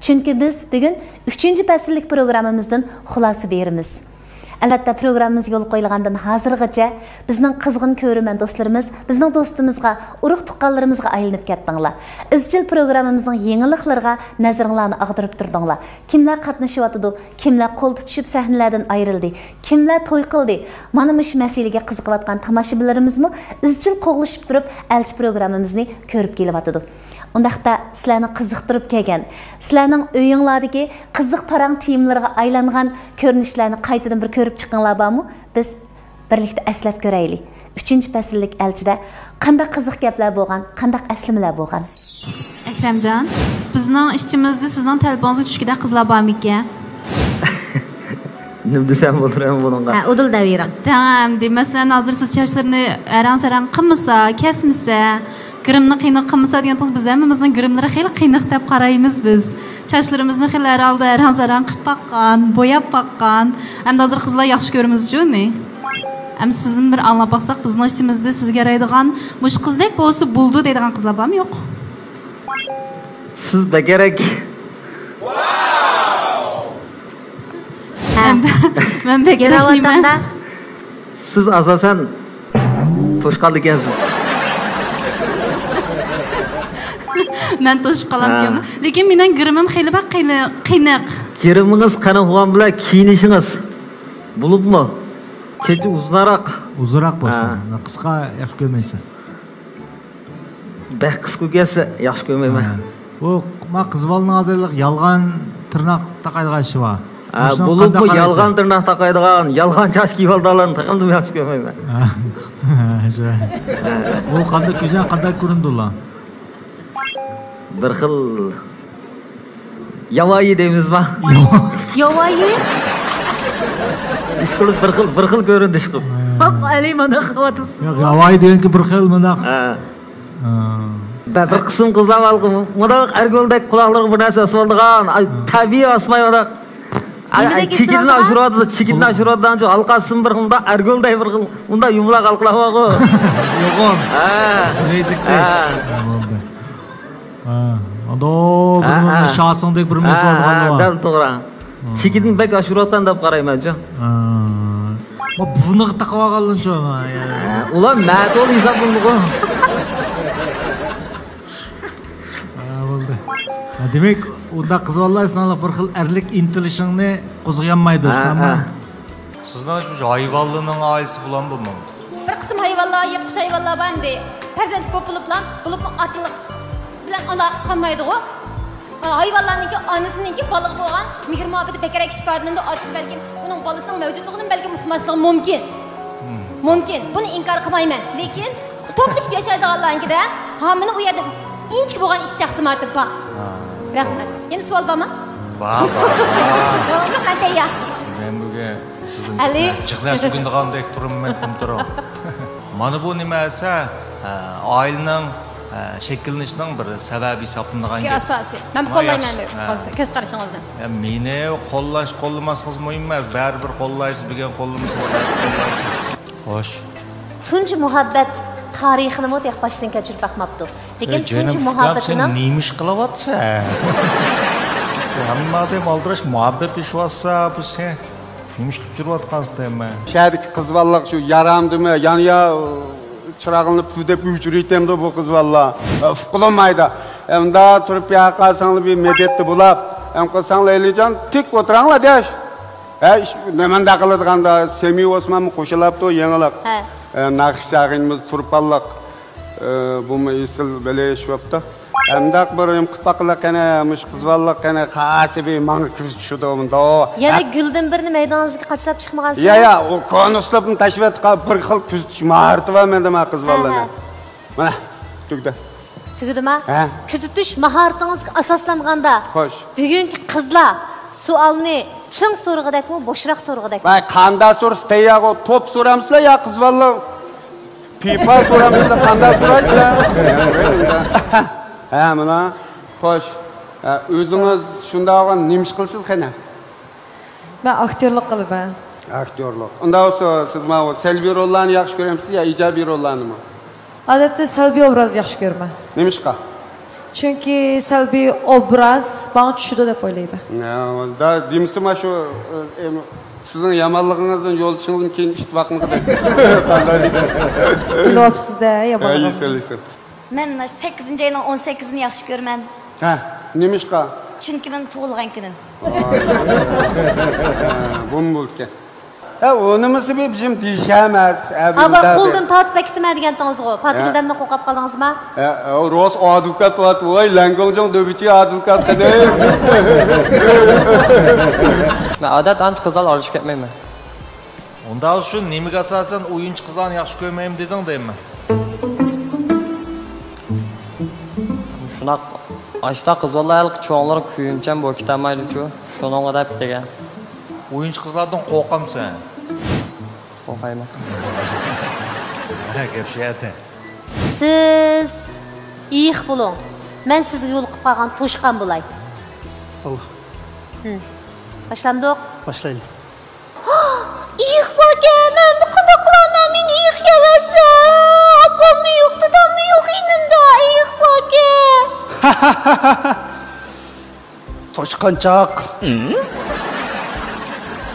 Çünkü biz bugün 3. fasllik programımızdan xulası berimiz. Albatta programımız yol qo'yilgandan hozirgacha bizning qizg'in ko'riman do'stlarimiz bizning do'stimizga, urug' tuqqanlarimizga aylanib ketdinglar. Izchil programmamizning yengilliklariga nazaringlarni ag'dirib turdinglar. Kimlar qatnashyotdi, kimlar qo'l tutishib sahnalardan ayrildi, kimlar to'y qildi. Mana mush masalaga qiziqayotgan tomoshabinlarimizmi izchil qo'g'lishib turib elchi programmamizni ko'rib kelyotdi. Undaqda sizlarni qiziqtirib kelgan, sizlarning uyinglardagi qiziq parang tiyimlarga aylangan ko'rinishlarni qaytadan bir ko'rib chiqqanlar bormi? Biz birlikda eslab ko'raylik. 3-fasllik elchida qanday qiziq gaplar bo'lgan, qanday aslamalar bo'lgan. Akramjon, bizning ishchimizda sizning telefoningizga tushgan qizlar bormi ekan? Nima desam bo'laman bunga? Ha, udil davering. Tamam, demaslar hozir siz chochlarini aran-saran qilmasa, kesmasa, grimni qiynoq qilmasa degan qiz biz hammamizning grimlari xeyli qiynoq deb qaraymiz biz. Chochlarimizni xeyli aralda aran-saran qilib baqqan, bo'yab baqqan. Hamda hozir qizlar yaxshi ko'rimiz-ku, ne? Ham sizni bir anlab baqsaq, bizning ishchimizda sizga yaraydigan, mush qizdek bo'lsa bo'ldi deydigan qizlar bormi, yo'q? Siz bekerak. Ben bekerakman. Siz asosan to'shqal ekansiz. Men to'shib qolamman. Lekin mening girimim xeyli baq qiynoq. Girimingiz qana bo'lgan bilan kiyinishingiz bo'libmi? Chechi uzunroq bo'lsa, qisqa yaxshi ko'rmaysan. Baq qisqa kelsa yaxshi ko'rmayman. Bu men qizbolning hozirlik yolg'on tirnoq taqaydigan ishi bor. Bo'libmi yolg'on tirnoq taqaydigan, yolg'on choch kiyib olganlarni taqamdim yaxshi ko'rmayman. Bu qanday ko'zan, qanday ko'rindi ular? Bir xil yavoyi deymizmi? Yavoyi? Ish qilib bir xil ko'rindi ish qilib. Hop, Ali mana xavotis. Yo'q, yavoyi deganki bir xil mana. Bir qism qizlar balqim, modaq argoldek quloqlariga bir narsa osmondigan, tabiiy osmay modaq. Chigitni ashuradidan cho halqasin bir xilda argoldek bir xil, unda yumloq halqalamago. Yo'q. Rezikda. Ado, bir şahsındek bir mesaj var. Dal to'g'ri. Chigitni bek ashurotdan deb qarayman-chi. Buni taqib olgancha. Ular ma'qul hisoblanadi. Bo'ldi. Demak, unda qizlar sizlarga bir xil erlik intilishingni qo'zg'ayanmaydi, shundami? Sizlar shu hayvonlarning oilasi bilan bo'lmaydi. Bir qism hayvonlar, yirtqich hayvonlar bordi. Farzand ko'p bo'liblar, otliq bilan aloqasi qolmaydi-ku. Hayvonlarningki onasininki baliq bo'lgan, mehr muhabbati bekerak ishqodimda otasi balkim uning bolasining mavjudligidan balkim uqmasligi mumkin. Mumkin. Buni inkor qilmayman. Lekin to'plashib yashaydiganlarnikida hamini u yerda inchik bo'lgan ish taqsimoti bor. Rahmat. Yana savol bormi? Bor. Yo'q, men tayyor. Men bugun sizning chiqlar sugundigandek turibman, Mana bu nima esa oilaning şekillenishning bir sababi hisoblanadigan gap. Asosiy. Men qo'llayman ko'z qarashingizni. Meni qo'llamasligingiz muhim emas. Baribir qo'llaysiz, bilgan qo'llaysiz. Xo'sh. Tunji muhabbat tarixini mo'taq boshdan kechirib baxmabdi. Lekin tunji muhabbatini nima ish qilyapsan? Hamma deb oldirash muhabbat ish bo'lsa, bu sen nima ish qilib yurayotgansizmi? Shahardagi qizballiq shu yaramdimi? Yoniya çırağını püdep ücretem de bu kız valla. Fıkılamaydı. Hem daha turip yakasanlı bir medetti bulap. Hem kısanlı Elican tik oturanla deş. Nemen de kılıdığan da Semih Osman mı koşulaptı o yenilik. Nakışacağımız turip allak. Bu mu isil böyle iş yaptı. Hem de bir kıpaklık ene, mış kız valla ene kası bir manı küz düşürdü onda o. Yani gülden birini meydanınızga kaçlap çıkmağansınız? Ya, o konuşlapın taşıvet bir xil küz düşme artı var mende ma kız valla ne. Mana, tügde. Tügde ma? Küzütüş maharatınızga asaslanğanda. Hoş. Bugünkü kızlar sualını çın soruğudek mi, boşrak soruğudek mi? Bay, kanda sorusu teyağı o top soramsızla ya kız valla. Pipa soramsızla kanda sorayızla. Mana, hoş. Özünüz şunda olgan nemiş qilsiz qana? Ben aktörlük qılıbam. Aktörlük. Unda olsa siz ma salbiy rollarni yaxshi ko'ramsiz ya ijobiy rollarni? Odatda salbiy obraz yaxshi ko'raman. Nemishqa? Çünkü salbiy obraz bana tushdi deb o'ylayman. Da demişim şu sizin yamanlığınızdan yol çıkışınızın keyin ittifaqını qildi. Bilopsiz-da yamanlığım. İyi söyleysin. Men 8 ayının 18'ini yaxshi ko'raman. Ha, nemişqa? Chunki men tug'ilgan kunim. Bun bo'ldi. Onimisi bizim deyişemez. Ama qo'ldan tortib bekitma degan to'g'ri. Patruldanmi qo'rqib qoldingizmi? Roz advokat bo'lat, voy Langongjon dövüti advokat qildi. Men odat ancha qizlar olishib ketmayman. Unda uchun nimaga asosan o'yinchi qizlarni yaxshi ko'rmayman deding deyman. Shunaq ashta qizlar cho'nglar kuyimchan bo'lib ketamaydi-ku. Shuningga deb degan. O'yinchi qizlardan qo'rqamsan. Qo'rqayman. Gapshaydi. Siz iyiq bo'ling. Men sizga yo'l qilib qolgan to'shqan bo'lay. Allah. Başlandık. Başlayalım. İyiq bo'lgan, men qanday qilaman? Men iyiq yavasan. Abam yo'q, dadam yo'q yanimda. Iyiq bo'lgan. Toshqanchaq.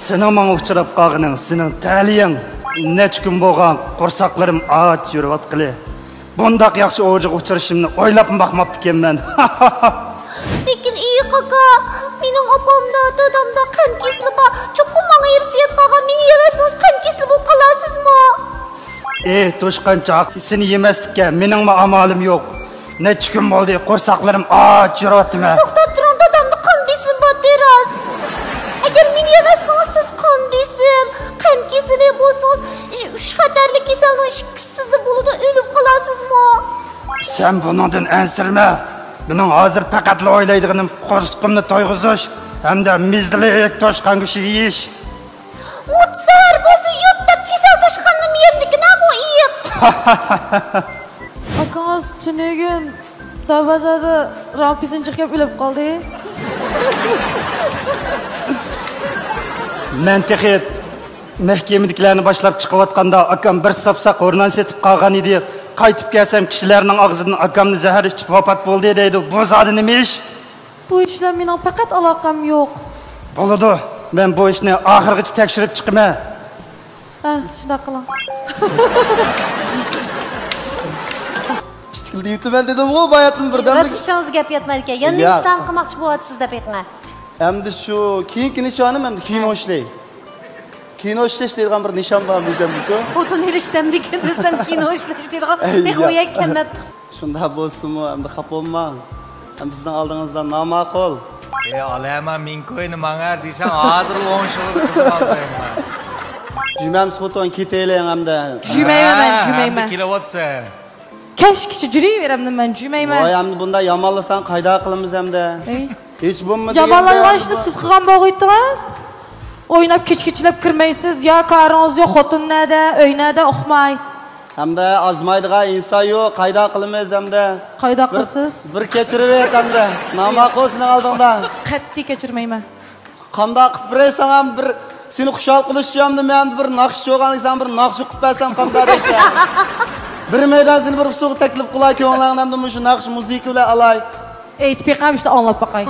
Senin bana uçurab qalğının, senin taliyin neç gün bolğan qorsaqlarım aç yürüp atqılı. Bundaq yaxşı oğucaq uçurışımni oylapın baxmaptı eken men. Lekin iyi kaka, mening opamda, dadamda qon kesili bor. Cho'qim menga ersiyat qolgan, meni yegasiz qon kesili bo'lib qolasizmi? Toshqanchaq, seni yemaslikka mening amalim yo'q. Neç gün bo'ldi qorsaqlarım aç yürüp atdimi? To'xtab turing, dadamda qon kesili bor deras. Agar meni yemasiniz, siz qon besim, qon kesili bo'lsangiz, uch xatarli kasalning ikkisizda bo'ladi, o'lib qolasizmi? Sen bundan ensirme. Benim hazır pakatlı oylaydıqım qorsqimni to'yg'izish hamda mizlik toshqan go'shti yeyish. O'tsar bo'lsa yo'q deb kesal toshqanni yemdikina bu iyiq. Akangiz tunugun darvozada rampisini chiqib o'lib qoldi. Men texet mahkamadagilarni boshlab chiqayotganda akam bir sapsaq o'rnan setib qolgan edi. Qaytib kelsam kishilarning og'zidan akamni zahar ichib vafot bo'ldi deydi. Bu zodi nima ish? Bu ishlar mening faqat aloqam yo'q. Bo'ladi. Men bu ishni oxirigacha tekshirib chiqaman. Ha, shunday qiling. İştikildi yutumen dedim o bayatın birden. Rasichangiz gap yetmadi ekan. Yana ishdan qilmoqchi bo'lyapsiz deb aytgan. Endi shu keyingi nishonim endi kino ishlay. Kino ishlash deydigan bir nishon bor bizda shu. Xotin erishdim degan desam kino ishlash deydigan. Nihoyat kelmadi. Shunda bo'lsinmi, endi xafa bo'lmang. Bizning oldingizdan noma'qul. Alaman men ko'yni menga desang hozir 10 yilda qizim olmayman. Jumam xotin ketaylik hamda. Jumayman. Kelayotsa. Kashkichi jurayveramni men jumayman. Voy endi bunda yomonlasan qayda qilamiz hamda? Hech bo'lmadi. Yomonlashni siz qilgan bo'g'itdingiz. O'ynab kechkichlab kirmaysiz, yo qaringiz yo xotinnada, uynada uxmay. Hamda azmaydigan inson yo'q, qayda qilamiz hamda? Qayda qilsiz? Bir kechirib aytanda, noma'qul sening oldingda. Qattiq kechirmayman. Qanday qilib bersan ham bir seni xushal qilishimni men bir naqsh yo'g'ansan, bir naqsh qilib bersam qanday deysan? Bir meydan seni bir suv taklif qilay ko'nglingdan shu naqsh musiqa bilan alay. Aytib beqam işte anlab baqay.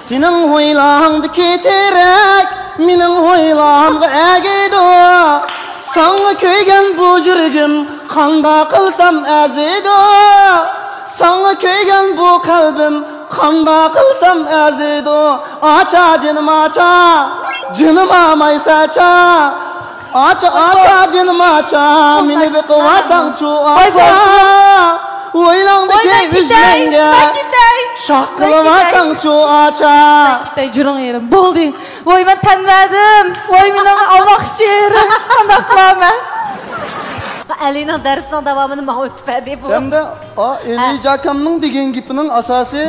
Senin hoylağında keterek, mening hoylağımga agido. Sana köygen bu yürgüm, qanda qilsam azido. Sana köygen bu kalbim, qanda qilsam azido. Acha jinim acha, jinim amaysacha. Acha jinim acha, meni biqvasan chu acha. O'ylangdaki üzlenge şaqılmasan şu aça. Gitay jurun yerim bo'ldi. Voy men tanladim. Voy mening almoq sherim. Qanday qilaman? Alining darsining davomini men o'tib deb. Hamda Eliy akamning degan gapining asosi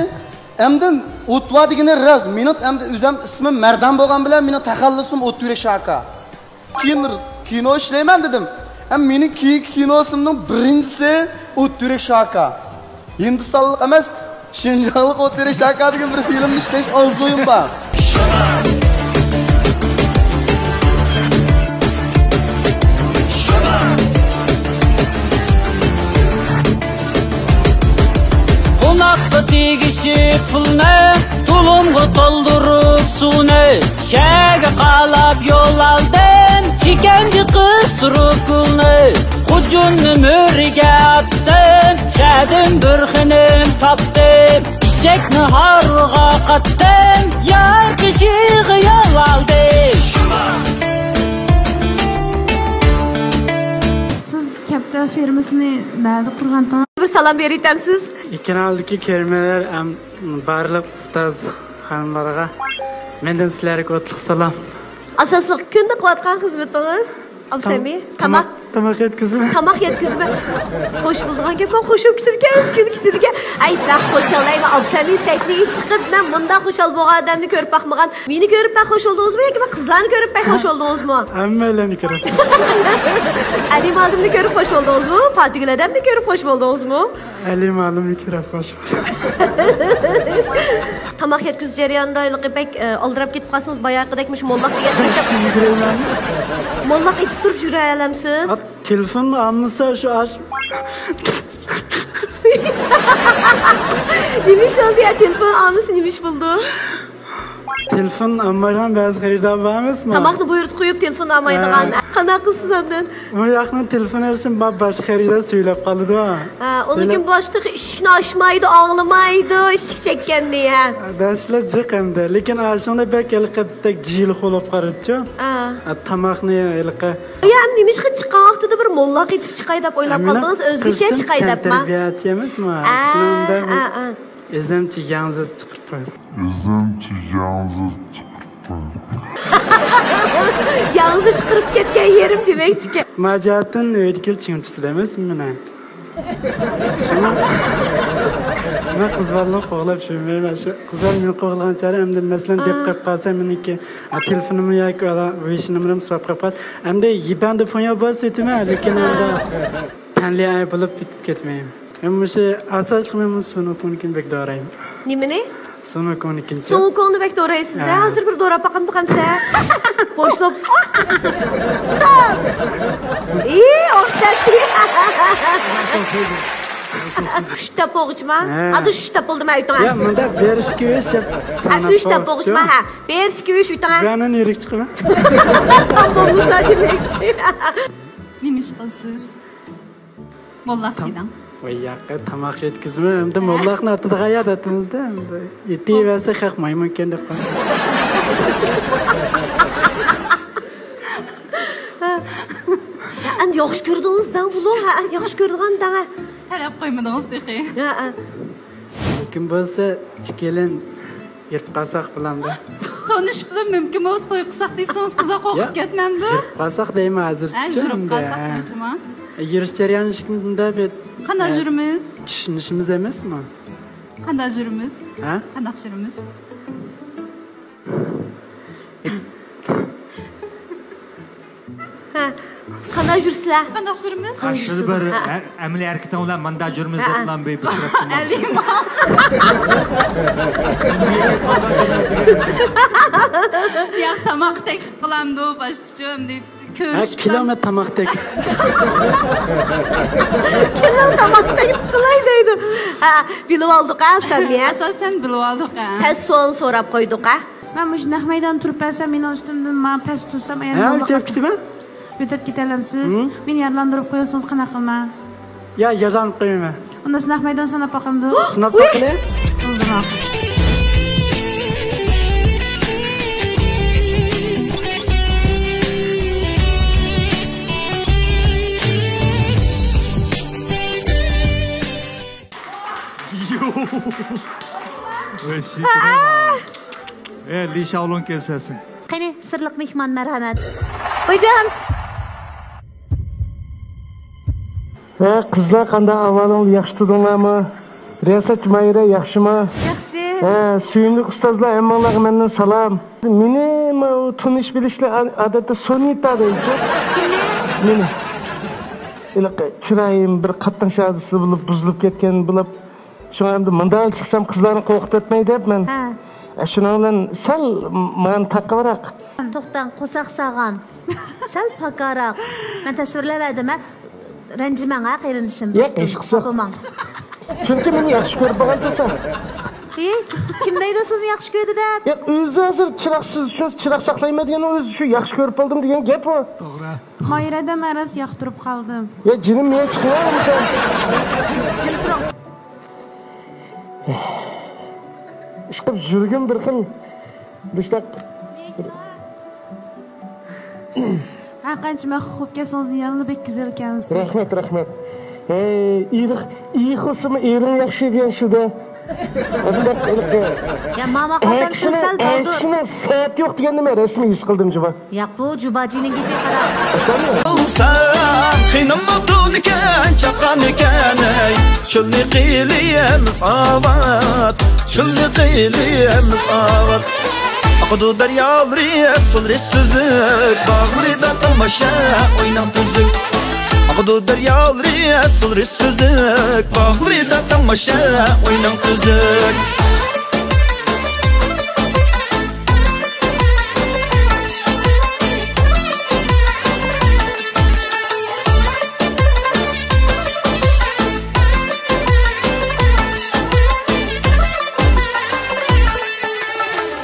hamda o'tva degani raz minut hamda o'zim ismim Mardan bo'lgan bilan mening taxallusim O'tyure Shaka. Kino ishlayman dedim. Mening kinosimning birinchisi O'tyure Shaka. Hindistonlik emas, Shinjonlik O'tyure Shaka degan bir filmni ishlash orzuyim bor. tegişi pulni tulumga to'ldirib suvni shaga qalab yo'l oldim chekangi qiz turib gulni hujunni mo'riga atdim shadim bir xinim topdim eshakni harg'a qatdim yar qishig'i yo'l oldim Siz kaptan firmasini nerede kurgandınız? Bir salam beraytamsiz. Kanaldagi kelimeler barliq ustoz xonimlarga mendan sizlarga o'tliq salom. Asosliq kunda qilayotgan xizmatingiz Absami Tamaq yetkizma. Tamaq yetkizma. Xo'sh bo'lgan gap, xo'shib ketdi. Aytlar xo'shallaydi. Absami saytliga chiqib, men bunday xo'shal bo'lgan odamni ko'rib boqmagan. Meni ko'rib xo'sh oldingizmi yoki qizlarni ko'rib xo'sh oldingizmi? Hammalarni ko'rib. Ali Ma'lumni ko'rib xo'sh oldingizmi? Fatihul odamni ko'rib xo'sh oldingizmi? Ali Ma'lumni ko'rib xo'sh. Tamaq yetkiz jarayonida pek oldirab ketib qolsangiz, boyaqidekmish mollaq degan. Mollaq etib turib yura olamsiz? Telefon almasa şu aç. Nimish oldu ya telefon almışsın nimish buldu. Telefon almayan bazı xaridor bormizmi? Tamoqni buyurtib qo'yib telefon olmaydigan. Qanaqa qilsiz ondan? Bu yoqni telefon olsam boshqa xaridor söylab qoldi. Uning boshqa eshikni ochmaydi, og'lamaydi, eshik chekkanda ya. Darslar jiqimdi, lekin ashunda berkaliqdek jil qo'lib qaraydi-ku. Tamoqni ilqa. Ya nimishga chiqqan vaqtida bir mollaq etib chiqay deb o'ylab qoldingiz, o'zgacha chiqay debmi? Tarbiyat emasmi? Shunda Özümçi yalnız çıkıp Yalnız çıkıp ketken yerim demekçi. Macatın öykül için tutulamaz mı ne? Ben kızlarla koğlap şöyle kızlar beni koğlayan çare hem de mesela dep kapasa meniki telefonumu yak ala wish numaramı swap kapat hem de ben de fonya basitime lekin onda tanli ay bulup bitip ketmeyim. Ama şey asal çıkmamın sonu konukin bekliyorum. Nimeni? Sonu konukin. Sonu konu bekliyorum size. Hazır bir doğru bakalım size. Boşlup. İyi, okşattı. Şuta boğuşma. Adı şuta buldum ayıtına. Ya bunda berişki üç de sana. Üç de boğuşma ha. Berişki üç ayıtına. Bana nirik çıkma. Tamam müsaade demekçi. Neymiş kılsız? Mollaqçıdan. Vay yakka tamaq yetkizme. Hem de mollaqni atıda qayat atımızda. Yeti verse kalkmayı mümkün de falan. Endi yaxshi ko'rdingiz-da buni, yaxshi ko'rgan-da. Qarab qo'ymadingiz deqi. Kim bo'lsa, kelin yirtib qolsaq bilanda. Tonish bilan mumkin bo'lsa to'y qilsaq deysiz, qizoq o'qib ketmanda. Yirtib qolsaq deyman hozircha. Yirib qolsaq deysiz-mi? Yurish jarayoni shunda bet. Qanday yurimiz? Tushunishimiz emasmi? Qanday yurimiz? Ha? Qanday yurimiz? Qanday yursizlar? Qanday yurimiz? Qarshi bir amaliy harakatdan ular manda yurimiz deb bilan bepul. Alima. Ya tamoq taklif qilamdi, boshqacha deb ko'rish. Kilometr tamoq taklif. Kilometr tamoq taklif qilay deydi. Bilib oldik asalni. Asosan bilib oldik. Tez savol so'rab qo'ydik. Men shunaqa maydon turib bo'lsam, men ustimdan men past tursam, Ötüp gidelimsiz. Beni yarlandırıp koyuyorsunuz qanaqa qilma. Ya yarlanıp qo'ymayman. Unda sınaq maydon sanab boqimdi. Sinab boqile? Lisha olun kelsasin. Qani sirliq mehmon marhamat. Hocam. Qizlar qanday ahvoling, yaxshi tudinglarmi? Riyosat Mayra yaxshimi? Yaxshi. Suyimli ustozlar hammalarga mendan salom. Meni tunish bilishlar odatda sonita deydi. Meni. Ilaq chiroyim bir qattiq shadisi bo'lib buzilib ketgan bo'lib, shunga endi mundal chiqsam qizlarni qo'rqitmay deb men. Şuna bilan sal men taqaroq. To'xtang, qo'saq sag'an. Sal taqaroq. Men tasvirladim, ranjimang qilinishim. Yo'q, ish qilsa. Çünkü beni yaxşı görüp bağlantısan. Kim deydi sizni yaxshi ko'rdi deb? Ya o'zi hozir chiroqsiz uchun chiroq saqlaymaydigan o'zi shu yaxshi ko'rib oldim degan gap bu. To'g'ri. Xoyrada maras yoqtirib qoldim. Ya jinim men chiqmayapsan. Ishqib yurgin bir xil. Bishta qancha maxluq kelsangiz yanada bek go'zal ekansiz. Rahmat. İyi xosimi erim yaxshi degan shuda. Ya mama qoldan sal doldu. Shuna saat yo'q degan nima rasmiy his qildim juba. Yo'q bu jubajining gapga qarab. Olsan qiynamaqdun ekan, chaqan ekan ey. Shulni qiliyamiz avat, shulni qiliyamiz avat. Aqdu daryolari sulri suzuk, bag'rida tamasha o'ynab tuzuk. Aqdu daryolari sulri suzuk, bag'rida tamasha o'ynab tuzuk.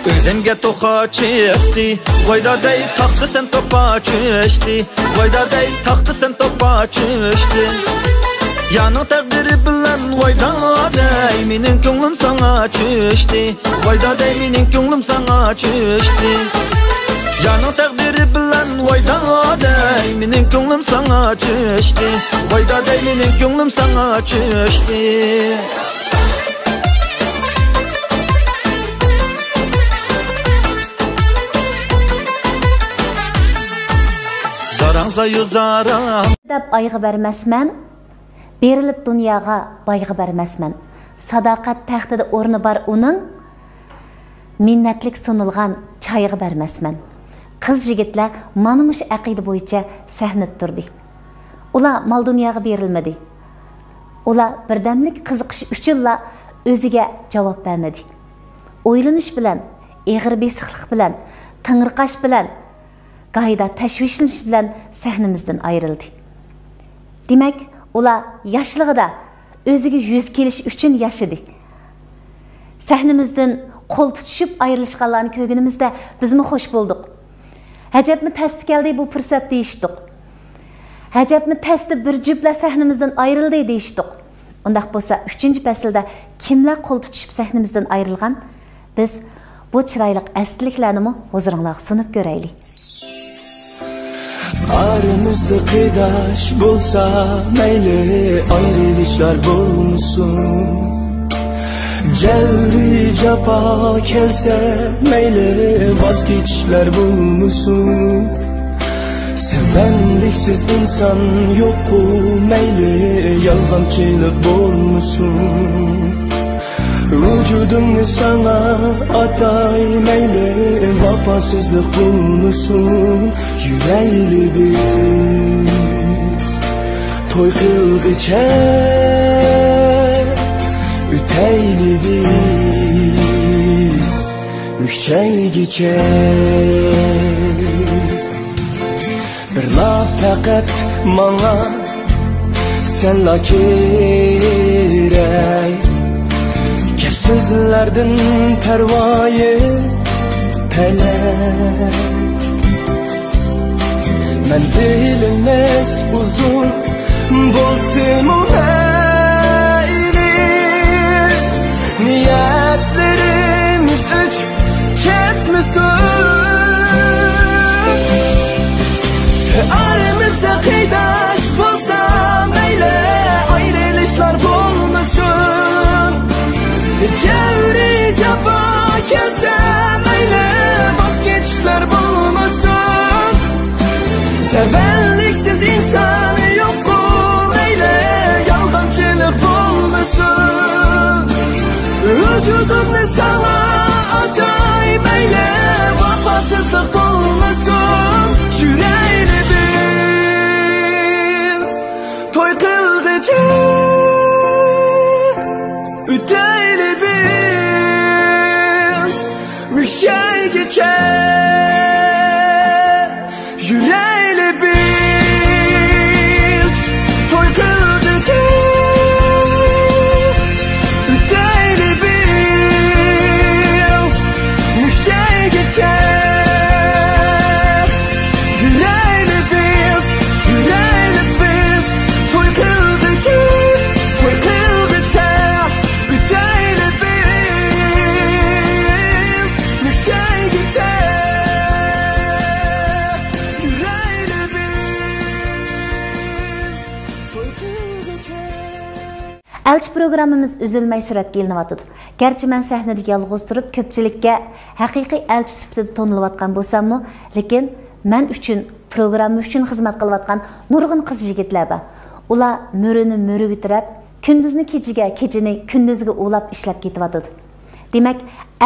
Özümge toqa çıktı, vayda dey taxtı sen topa çüştü, vayda dey taxtı sen topa çüştü. Yanı takdiri bilen vayda dey, minin könglim sana çüştü, vayda dey minin könglim sana çüştü. Yanı takdiri bilen vayda dey, minin könglim sana çüştü, vayda dey minin könglim sana çüştü. Deb ayğı bermesmen, berilib dunyoga boyğı bermesmen. Sadaqat taxtida o'rni bar uning, minnatlik sunilgan choyig'i bermesmen. Qiz yigitlar mana mush aqida bo'yicha sahnada turdi. Ular mol dunyoga berilmadi. Ular birdamlik qiziqish uchunla o'ziga javob bermadi. O'ylanish bilan, eg'ir besiqlik bilan, tingirqash bilan gayda təşvişleniş bilan sahnimizdən ayrıldı. Demək, ular yaşlığıda özüge yüz keliş üçün yaşadı. Sahnimizdən qol tutuşub ayrılışqanlarını köygünümüzdə biz mi xoş bulduq? Həcəbmi təsdi gəldi bu fürsət deyişdik. Həcəbmi təsdi bir cüblə sahnimizdən ayrıldı deyişdik. Ondaq bolsa 3-cü fəsildə kimlər qol tutuşub sahnimizdən ayrılğan? Biz bu çiraylıq əsliliklərini huzurunuzga sunup görəylik. Aramızda kıydaş bulsa meyli ayrılışlar bulmuşsun. Cevri capa kelse meyli vazgeçişler bulmuşsun. Sevendiksiz insan yoku meyli yalgancılık bulmuşsun. Vücudumni sana atay meyli vafasızlık bulmuşsun. Yüreğli biz toy kılgıça üteyli biz müşçey geçer. Bir laf fakat bana sen la kerek. Sözlerden pervayı pelek. Menzilimiz uzun bulsun meyli. Niyetlerimiz üç ketmesin. Aramızda kıydaş bulsa meyle ayrılışlar bulmasın. Cevri capa kelse meyle vazgeçişler bulmasın. Sevenliksiz insan yok meyle yalgancılık bulmasın. Vücudumni sana atay meyle vafasızlık olmasın. Yüreğli biz toy kılgıcı üteyli biz müşçey geçer. Yüreğli biz toy kılgıcı programmamiz üzülmay suratga ilinyotdi. Gerçi men sahnada yolg'iz turib ko'pchilikka haqiqiy elchi sifatida tonilayotgan bo'lsam-mu, lekin men uchun programma uchun xizmat qilayotgan nurg'un qiz yigitlar bor. Ular mo'rini mo'riga tirab, kunduzni kechiga, kechini kunduzga ulab ishlab ketyotdi. Demak,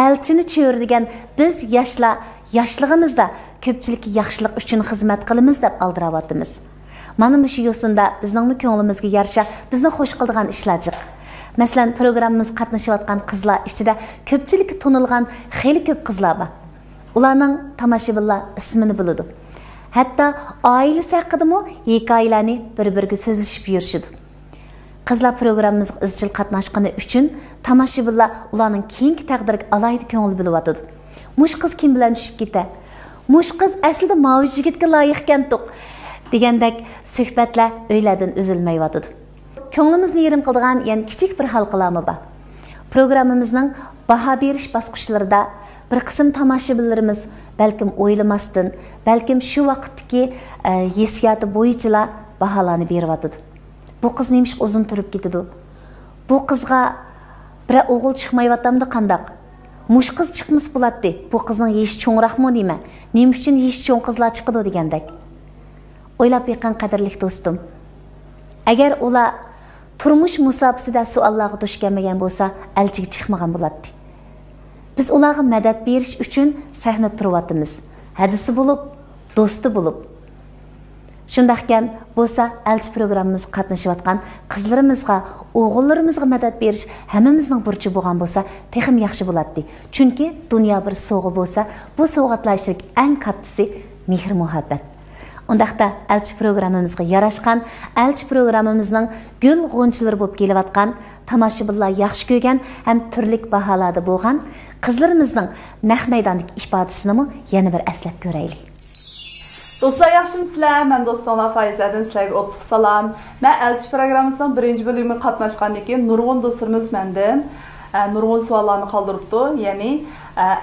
elchini cho'rdigan biz yoshlig'imizda ko'pchilikka yaxshilik uchun xizmat qilamiz deb aldirayotimiz. Mana shu yo'sinda bizning ko'nglimizga yarasha bizni xush qiladigan ishlar jiq. Masalan, programmamiz qatnashayotgan qizlar ichida ko'pchilikka tonilgan xeyli ko'p qizlar bor. Ularning tomoshabinlar ismini biladi. Hatto oilasi haqida hikoyalarni bir-biriga so'zlashib yurishadi. Qizlar programmamizga izchil qatnashgani uchun tomoshabinlar ularning keyingi taqdiriga alohida ko'ngil bilyotdi. Mush qiz kim bilan tushib ketadi? Mush qiz aslida mavi yigitga loyiq ekan-to'q degandek suhbatlar uylardan uzilmayotdi. Ko'nglimizni yerim qiladigan yana kichik bir halqalami bor. Programmamizning baho berish bosqichlarida bir qism tomoshabinlarimiz balkim o'ylamasdan, balkim shu vaqtdagi hissiyoti bo'yicha baholarni beryotdi. Bu qiz nemish uzun turib ketadi? Bu qizga bir o'g'il chiqmayotganda qandaq? Mush qiz chiqmas bo'ladi. Bu qizning yeshi cho'ngroqmi deyman. Nima uchun yeshi cho'ng qizlar chiqadi degandek. O'ylab beqqan qadrli do'stim. Agar ular turmush musobaqasida savollarga duch kelmagan bo'lsa, elchiga chiqmagan bo'ladi. Biz ularga madad berish uchun sahnada turyapmiz. Hadisi bo'lib, do'sti bo'lib. Shundaqkan bo'lsa, elchi programmamizga qatnashayotgan qizlarimizga, o'g'illarimizga madad berish hammamizning burchi bo'lgan bo'lsa, texim yaxshi bo'ladi. Chunki dunyo bir sovg'a bo'lsa, bu sovg'atlar ichida eng kattasi mehr muhabbat. Undaqda elchi programmamizga yarashgan, elchi programmamizning gul g'o'nchalari bo'lib kelayotgan, tomoshabinlar yaxshi ko'rgan ham turli baholarda bo'lgan qizlarimizning naq maydondagi ifodasini yana bir eslab ko'raylik. Dostlar, yaxshimisizlar? Men do'stimlar Fayzadan sizlarga o'tliq salom. Men elchi programmasining 1-bölümüne qatnashgandan keyin nurg'un do'stlarimiz mendan nurg'un savollarni qoldiribdi. Ya'ni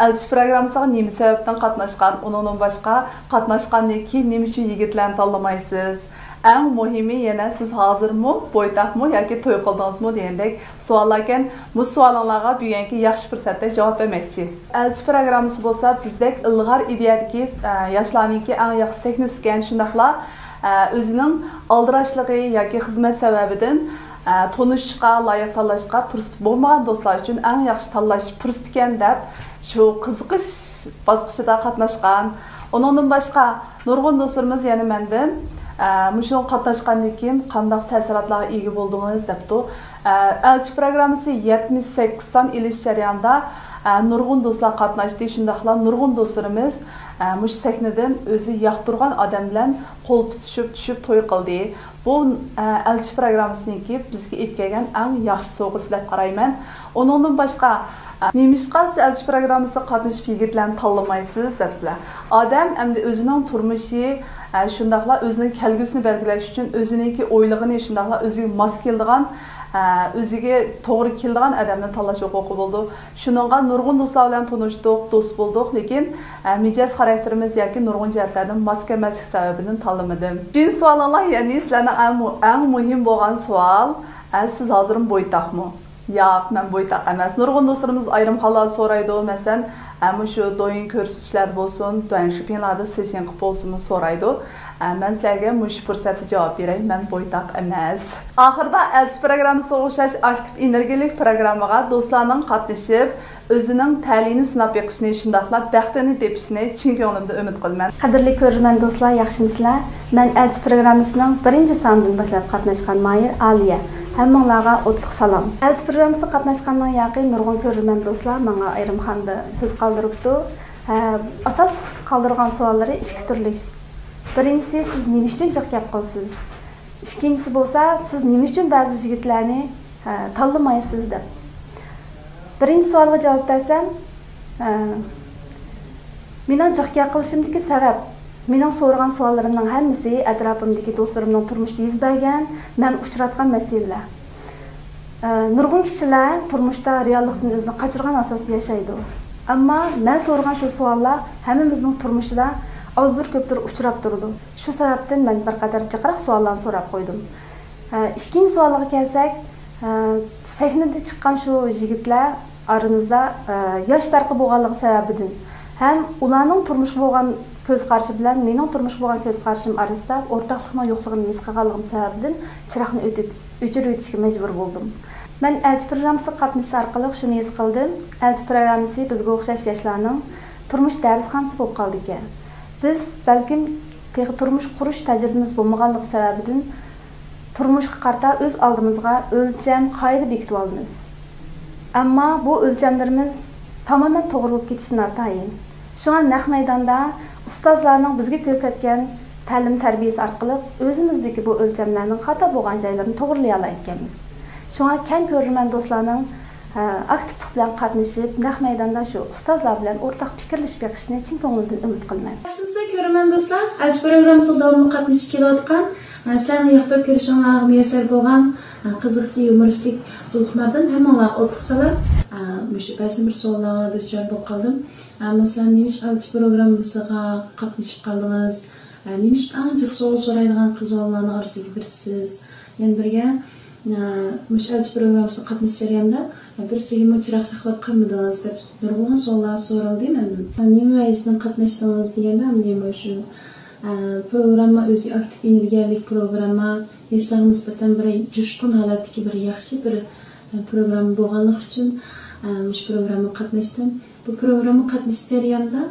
elchi programmasiga nima sababdan qatnashgan, undan boshqa qatnashgandan keyin nima uchun yigitlarni tanlamaysiz? Eng muhimi yana siz hozirmi, bo'ytaqmi yoki to'y qildingizmi degandek savollar ekan. Bu savollarga bugungi yaxshi fursatda javob bermoqchi. Elchi programmasi bo'lsa, bizdek ilg'or ideyadagi yoshlarningki eng yaxshi texnik ekan, shundaqla o'zining aldirashligi yoki xizmat sababidan tonishga, loyiq tanlashga fursat bo'lmagan do'stlar uchun eng yaxshi tanlash fursat ekan deb shu qiziqish bosqichida qatnashgan. Undan boshqa nurg'un do'stlarimiz yana mendan Muşun qatnashgandan keyin qanday ta'sirotlarga ega bo'ldingiz debdi. Elchi programmasi 78 son ilish jarayonida nurg'un do'stlar qatnashdi. Shundaqla nurg'un do'stlarimiz mush sahnadan o'zi yoqtirgan odam bilan qo'l tutishib to'y qildi. Bu elchi programmasiniki bizga yetib kelgan eng yaxshi sovg'asi deb qarayman. Undan boshqa Nemishqa siz elchi programmasiga qatnashib yigitlarni tanlamaysiz debsizlar. Odam endi o'zining turmushi, shundaqla o'zining kelgusini belgilash uchun o'ziningki o'ylig'ini shundaqla o'ziga mos keladigan, o'ziga to'g'ri keladigan odamni tanlash huquqi bo'ldi. Shuningga nurg'un do'stlar bilan tanishdik, do'st bo'ldik, lekin mijoz xarakterimiz yoki nurg'un jihatlardan mos kelmaslik sababidan tanlamadim. Uchinchi savollar, ya'ni sizlarning eng muhim bo'lgan savol, siz hozir bo'ytaqmi? Yo'q, men bo'ytaq emas. Nurg'un do'stlarimiz ayrim hollar so'raydi. Masalan, shu do'yin ko'rsatishlar bo'lsin, do'yin shipinlarda session qilib bo'lsin so'raydi. Men sizlarga mush fursatda javob beray. Men bo'ytaq emas. Oxirida elchi programmasi o'xshash aktiv energiyalik programmaga do'stlarning qatnashib, o'zining ta'limini sinab beqishni, shundaqla baxtini tepishni chin ko'nglimda umid qilaman. Qadrli ko'ruvchi do'stlar, yaxshimisizlar? Men elchi programmasining 1-sonidan boshlab qatnashgan Mayir Aliya. Hammanglarga o'tliq salom. Elchi programmasida qatnashgandan yaqin nurg'un ko'ruvchi do'stlar menga ayrim xanda so'z qoldiribdi. Asos qoldirgan savollari ikki turli. Birinchisi, siz nima uchun chiqib qolsiz? Ikkinchisi bo'lsa, siz nima uchun ba'zi yigitlarni tanlamaysiz deb. Birinchi savolga javob bersam, mening chiqib qolishimdagi sabab mening so'ragan savollarimning hammasi atrofimdagi do'stlarimning turmushda yuz bergan, men uchratgan masalalar. Nurg'un kishilar turmushda reallikdan o'zini qochirgan asosda yashaydi. Ammo men so'ragan shu savollar hammamizning turmushida ozdir ko'pdir uchrab turdi. Shu sababdan men bir qadar jiqroq savollarni so'rab qo'ydim. Ikkinchi savolga kelsak, sahnada chiqqan shu yigitlar aramızda yosh farqi bo'lganligi sababidan ham ularning turmushga bo'lgan ko'z qarashi bilan mening turmushga bo'lgan ko'z qarashim orasida o'rtoqlikning yo'qligini his qilganligim sababidan chiroqni o'chirib o'tishga majbur bo'ldim. Men elchi programmasiga qatnashish orqali shuni his qildim. Elchi programmasi bizga o'xshash yoshlarning turmush darsxonasi bo'lib qoldi ekan. Biz balkim turmush qurish tajribamiz bo'lmaganligi sababidan turmushga qarata o'z oldimizga o'lcham, qoida bekitib olamiz. Ammo bu o'lchamlarimiz tamamen to'g'ri bo'lib ketishi notayin. Shunga naq maydonda ustozlarning bizga ko'rsatgan ta'lim tarbiyasi orqali o'zimizdagi bu o'lchamlarning xato bo'lgan joylarini to'g'rilay olamiz. Shunga kam ko'rman do'stlarning aktivlik bilan qatnashib, naq maydonda shu ustozlar bilan o'rtaq fikrlashib beqishni chin ko'ngildan umid qilaman. Yaxshisi ko'raman do'stlar, elchi programmasida davomli qatnashib kelayotgan, sizlarni yoqtirib ko'rishinglarga muyassar bo'lgan qiziqchi yumoristik suhbatdan hammalarga o'tliq salom. Shu qaysi bir savollarga duchor bo'lib qoldim. Masalan, nemish elchi programmasiga qatnashib qoldingiz? Nemish ancha savol so'raydigan qizlarning orasida birsiz. Yana birga mush elchi programmasiga qatnashish jarayonida birsiga chiroq saqlab qolmadingiz deb nurg'un savollar so'raldi mendan. Nima vajdan qatnashdingiz deganda ham shu programma o'zi aktiv energiyalik programma, yoshlarga nisbatan bir jo'shqin holatdagi bir yaxshi bir programma bo'lganligi uchun shu programma qatnashdim. Bu programma qatnashish jarayonida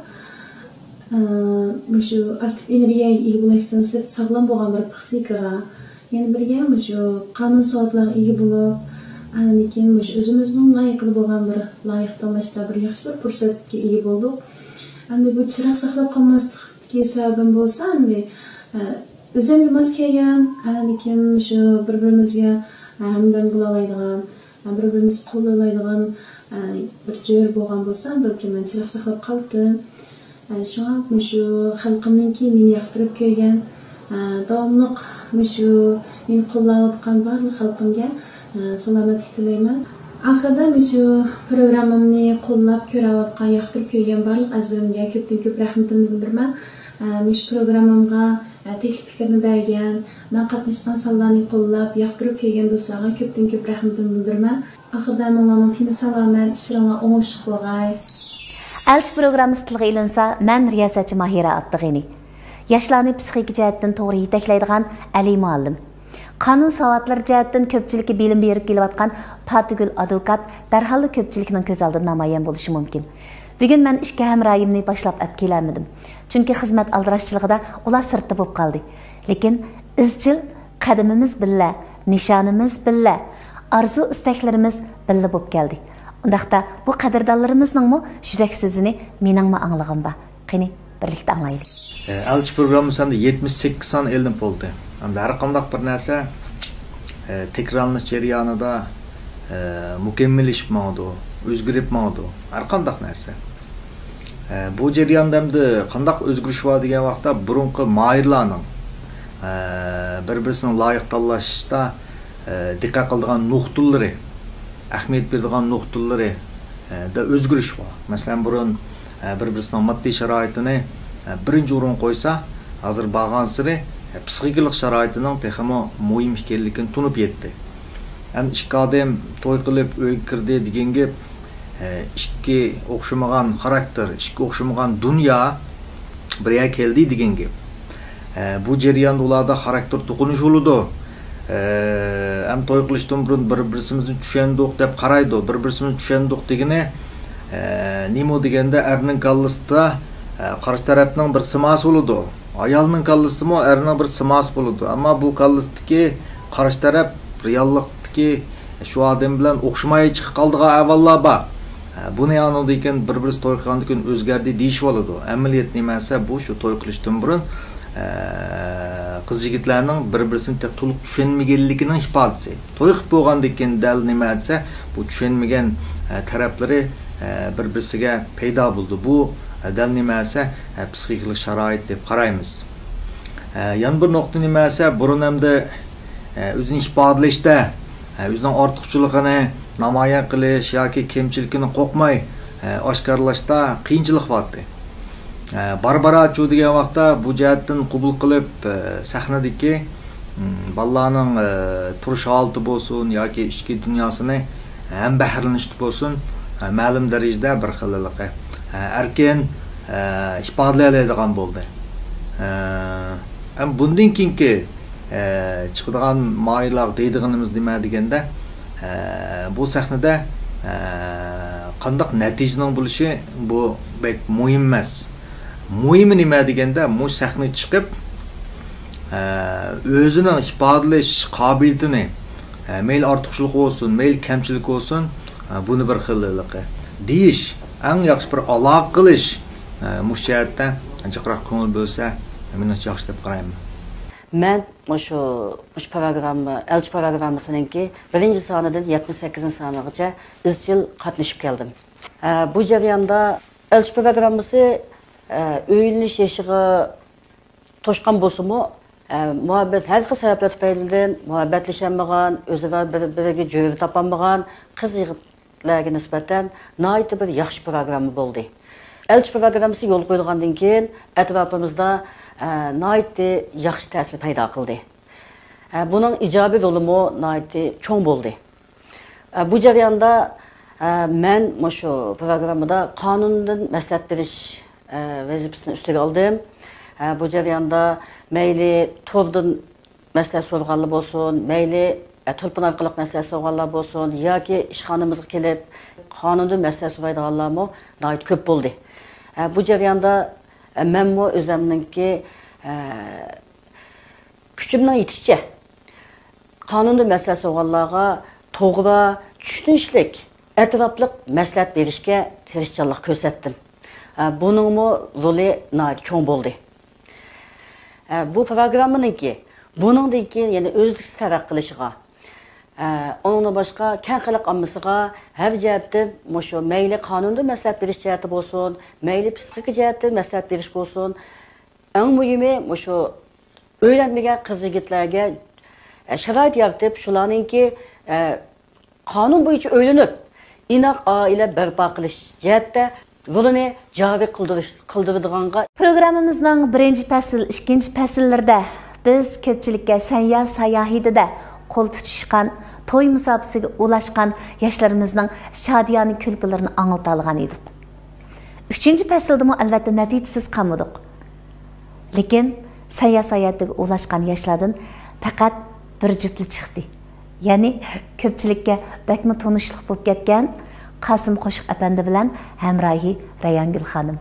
shu aktiv energiyaga ega bo'lishdan sog'lom bo'lgan bir psixikaga, yana birga shu qonun soatlarga ega bo'lib, lekin o'zimizning loyiqli bo'lgan bir loyiq tanlashda bir yaxshi bir fursatga ega bo'ldik. Endi bu chiroq saqlab qolmaslikka sababim bo'lsa, endi o'zimga mos kelgan, lekin shu bir-birimizga hamdam bo'la oladigan, bir-birimizni qo'llaydigan bir jo'r bo'lgan bo'lsa, balki men chiroq saqlab qoldim. Shunga shu xalqimningki meni yoqtirib ko'rgan, davomli shu meni qo'llayotgan barcha xalqimga salomatlik tilayman. Oxirida shu programmamni qo'llab ko'rayotgan, yoqtirib ko'rgan barcha azizimga ko'p rahmatimni bildiraman. Shu programmamga teklif fikrni bergan, men qatnashgan sonlarni qo'llab, yoqtirib ko'rgan do'stlarga ko'p rahmatimni bildiraman. Oxirida menlarning tini salomat, ishlarga o'ng'ishli bo'lg'ay. Elchi programmasi tilga ilinsa, men riyosatchi Mahira Abdug'ini. Yoshlarni psixik jihatdan to'g'ri yetaklaydigan Ali muallim. Qonun savotlari jihatdan ko'pchilikka bilim berib kelayotgan Fatugul advokat darhol ko'pchilikning ko'z oldida namoyon bo'lishi mumkin. Bugun men ishga hamroyimni boshlab olib kelolmadim. Chunki xizmat aldirashchiligida ular sirtda bo'lib qoldi. Lekin izchil qadamimiz billa, nishonimiz billa, arzu istaklarimiz billa bo'lib keldi. Undaqda bu qadrdonlarimizning yurak so'zini meningmi anglag'im bor. Qani birlikda anglaylik. Elchi programmasi hamda 78 son eldan bo'ldi. Hamda har qanday bir narsa takrorlanish jarayonida mukammallashmoqdi, o'zgaribmoqdi. Har qanday narsa. Bu jarayonda hamda qanday o'zgarish bor degan vaqtda burunqi moyirlarning bir-birini loyiq tanlashda diqqat qiladigan nuqtalari, ahamiyat beradigan nuqtalari da o'zgarish bor. Masalan, burun bir-birisining moddiy sharoitini birinchi o'rin qo'ysa, hozir bag'an siri psixikalik sharoitining texmo muhim ekanligini tunib yetdi. Ham ikki odam to'y qilib uy kirdi degan gap, ikki o'xshamagan xarakter, ikki o'xshamagan dunyo birga keldi degan gap. Bu jarayonda ularda xarakter to'qinish bo'ladi. Ham to'y qilishdan burun bir-birimizni tushundik deb qaraydi, bir-birimizni tushundik degani nima deganda erning kallasida qarshi tarafning bir simasi bo'ladi. Ayolning kallasida erning bir simasi bo'ladi. Ammo bu kallasidagi qarshi taraf reallikdagi shu odam bilan o'xshamay chiqib qoldigan avvallar bor. Buni anodi ekan bir-birisi to'y qilgandan keyin o'zgardi deyish bo'ladi. Amaliyot nimasi bu shu to'y qilishdan burun qiz yigitlarning bir-birisini to'liq tushunmaganligining ifodasi. To'y qilib bo'lgandan keyin dal nima desa, bu tushunmagan taraflari bir-birisiga paydo bo'ldi. Bu dal nimasi psixikalik sharoit deb qaraymiz. Yana bir nuqta nimasi burun hamda o'zini ifodalashda, o'zining ortiqchiligini namoyon qilish yoki kamchilikini qo'rqmay oshkorlashda qiyinchilik bo'ldi. Barbara chu degan vaqtda bu jihatdan qabul qilib sahnadagi Ballarning turish holati bo'lsin yoki ichki dunyosini ham bahrlanishdi bo'lsin, ma'lum darajada bir xilliqi erkin ifodalay oladigan bo'ldi. Ham bundan keyingi chiqadigan moyillar deydiganimiz nima deganda, bu sahnada qanday natijaning bo'lishi bu bek muhim emas. Muhimi nima deganda, bu sahna chiqib o'zining ifodalash qobiliyatini mayli ortiqchilik bo'lsin, mayli kamchilik bo'lsin, buni bir xilliqi deyish, eng yaxshi bir aloqa qilish mushayatda anchaqroq ko'ngil bo'lsa, men yaxshi deb qarayman. Men shu programma, elchi programmasininki 1-sonidan 78-sonigacha izchil qatnashib keldim. Bu jarayonda elchi programmasi o'yinish yashiga to'shqan bo'lsa-mu, muhabbet her xil sabablar tufaylidan muhabbatlashanmagan, o'zaro bir-biriga jo'ri topolmagan qiz yigitlarga nisbatan nihoyatda bir yaxshi programma bo'ldi. Elchi programmasi yo'l qo'yilgandan keyin atrofimizda nihoyatda yaxshi ta'sir paydo qildi. Buning ijobiy rolimi nihoyatda cho'ng bo'ldi. Bu jarayonda men shu programmada qonundan maslahat berish vazifasini ustiga oldim. Bu jarayonda mayli tordan maslahat so'rag'anlar bo'lsin, mayli telefon orqali maslahat so'rag'anlar bo'lsin yoki ishxonamizga kelib qonundan maslahat so'raydiganlarmi nihoyat ko'p bo'ldi. Bu jarayonda menmi o'zimninki kuchimning yetishicha qonundan maslahat so'rag'anlarga to'g'ri, tushunishlik, atrofliq maslahat berishga tirishchanlik ko'rsatdim. Buningmi roli nihoyat cho'ng bo'ldi. Bu programmaniki buningdan keyin yana o'zliksiz taraqqiy qilishiga, onundan boshqa keng xalq ommasiga har jihatdan shu mayli qonunda maslahat berish jihati bo'lsin, mayli psixik jihatdan maslahat berish bo'lsin, eng muhimi shu o'ylanmagan qiz yigitlarga sharoit yaratib, shularningki qonun bo'yicha o'ylanib, inoq oila barpo qilish jihatda rolini javob qildiradiganga. Programmamizning 1-fasl, 2-fasllarda biz ko'pchilikka Sanya sayohatida qo'l tutishgan, to'y musobaqasiga ulashgan yoshlarimizning shodiyona kulgilarini anglata olgan edik. 3-faslda mu albatta natijasiz qolmadik. Lekin Sanya sayohatiga ulashgan yoshlardan faqat bir juftlik chiqdi. Ya'ni ko'pchilikka bakmi tanishlik bo'lib ketgan Qasım Qo'shiq apandi bilan hamrohi Rayongul xonim.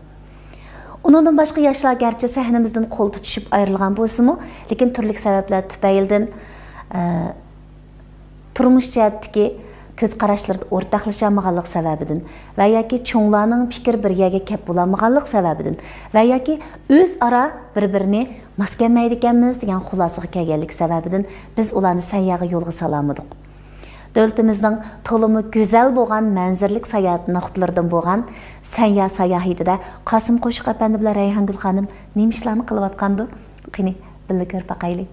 Undan boshqa yoshlar garchi sahnamizdan qo'l tutishib ayrilgan bo'lsa-mu, lekin turli sabablar tufaylidan turmush jihatdagi ko'z qarashlarda o'rtaqlasholmaganlik sababidan va yoki cho'nglarning fikr bir yerga kelib bo'lolmaganlik sababidan va yoki o'zaro bir-birini maskanmaydi ekanmiz degan xulosaga kelganlik sababidan biz ularni sayyoga yo'lga solamidik. Davlatimizning to'limi go'zal bo'lgan manzaralik sayohat nuqtalaridan bo'lgan Sanya sayohatida Qasım Qo'shiq apandi bilan Rayhongul xonim nima ishlarni qilayotgandi? Qani birga ko'rib boqaylik.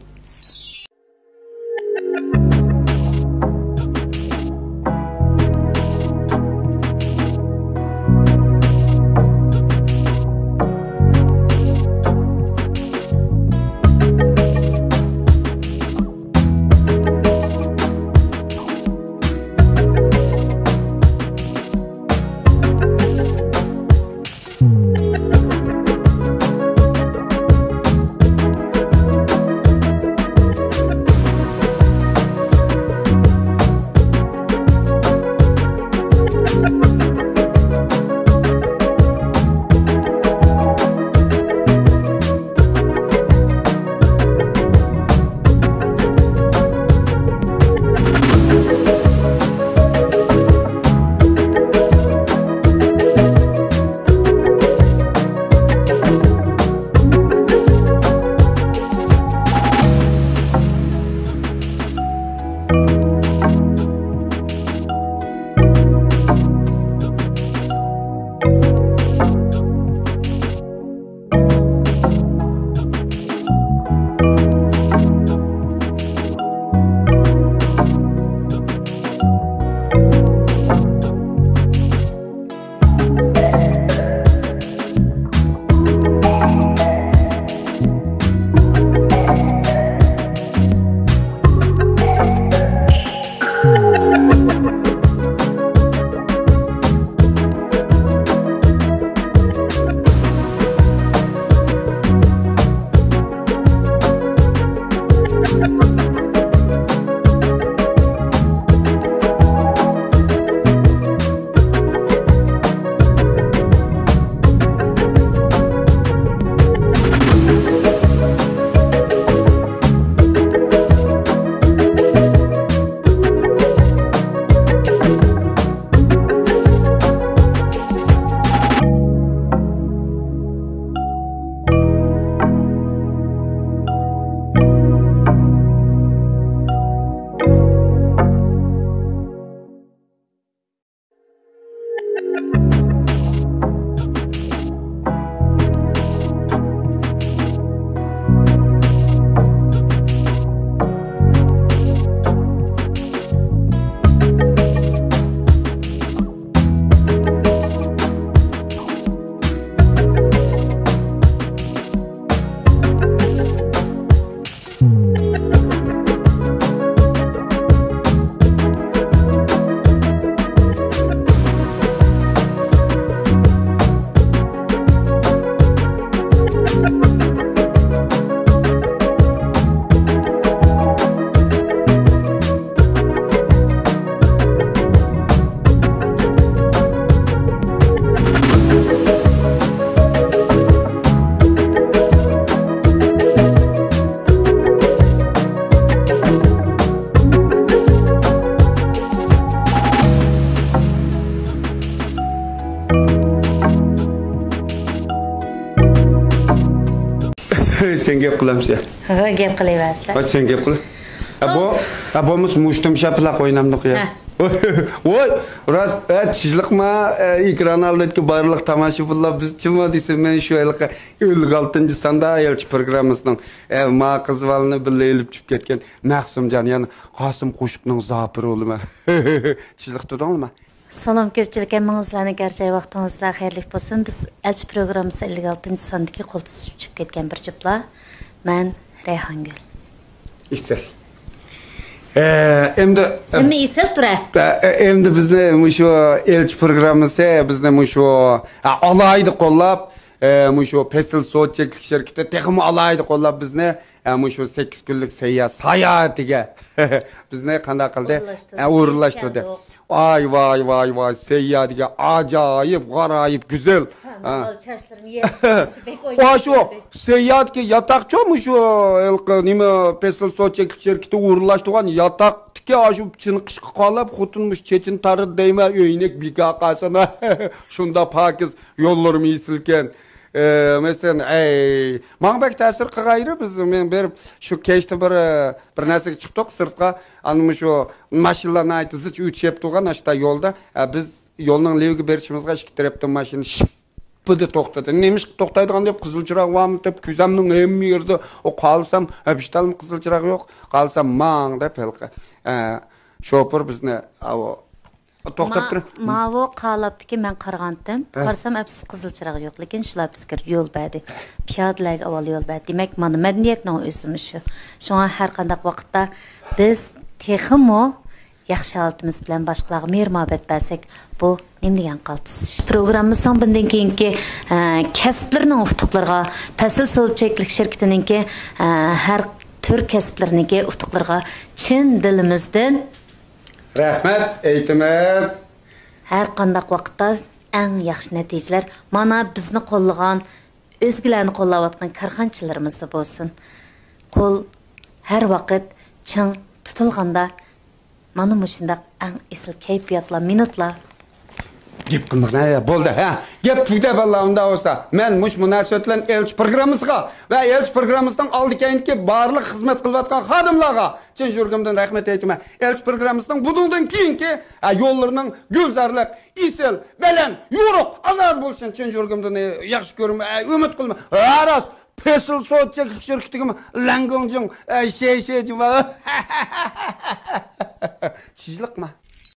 Sen gap qilamsan. Gap qilaverasizlar. Sen gap qil. Bu muştum şapılak oynamdık ya. Oy, ras tijliqma ekran aldaki barliq tomoshabinlar biz chimo desa men shu 56-sanda elchi programmasining ma qizvalni billa elib tushib ketgan Maqsumjon, ya'ni Qosim qo'shiqning zopiri o'lima. Tijliq turdingmi? Salom ko'pchilik, hammangizlarning garchi vaqtingizlar xayrli bo'lsin. Biz elchi programmasi 56-sondagi qo'l tutishib chiqib ketgan bir juftlar. Men Rayhongul. İster. Endi sen mi isel tura? Endi bizni shu elchi programmasi bizni shu alaydi qo'llab, shu Pesel Socheklik shirkati texmi alaydi qo'llab bizni shu 8 kunlik sayohatiga bizni qanday qildi? O'rinlashtirdi. Ay vay seyyadiga acayip g'aroyib güzel. Çarşlarını yer. Şu seyyadga yatak ço'mu şu nima Pesel Socheklik shirkati o'rinlashtirgan yatakga shu chiniqishga qolib xotinmish chechin tarib deyma o'ynak bika qasana shunda pokiz yo'llarim yisilgan. Mesela mağbek ta'sir qilg'ayri biz men berib shu kechda bir narsaga chiqdik sirtqa ana shu mashinalarni aytib zich o'tishib turgan ashta yo'lda biz yo'lning leviga berishimizga ikki tarafdan mashina shipidi to'xtadi. Nemish to'xtaydigan deb qizil chiroq varmi deb kuzamning hamma yerda o qolsam habishtalmi qizil chiroq yo'q qolsam mang deb halqa shofir bizni to'xtab tur. Mavo qalabdiki men qarag'andim. Qarsam absiz qizil chiroq yo'q, lekin shular bizga yo'l berdi. Piyodalarga avval yo'l berdi. Demak, mana madaniyatning o'zimi shu. Shunga har qanday vaqtda biz texmo yaxshi holatimiz bilan boshqalarga mehr-muhabbat bersak, bu nima degan qaltisish. Programmamizning bundan keyingi kasblarning ufuqlariga, Pesel Socheklik shirkatininki har tür kasblarniki ufuqlariga chin dilimizdan rahmat aytamiz. Har qanday vaqtda eng yaxshi natijalar mana bizni qo'llagan, o'zgalarni qo'llayotgan korxonchilarimizda bo'lsin. Qo'l har vaqt ching tutilganda mana shundaq eng esil kayfiyatlar, minutlar Gep qilmoqna bo'ldi. Gep tugda vallahi olsa. Men mush munosabatlar elchi programmasiga va elchi programmasidan oldikayinki barliq xizmat qilayotgan xodimlarga chin yurgimdan rahmat aytaman. Elchi programmasidan bundan keyinki yo'llarining gulzorlik, isel, baland, yo'ruq, azaz bo'lsin chin yurgimdan yaxshi ko'raman, umid qilaman. Aras Pesel Socheklik shirkatiga langonjing şey jima. Chizliqma.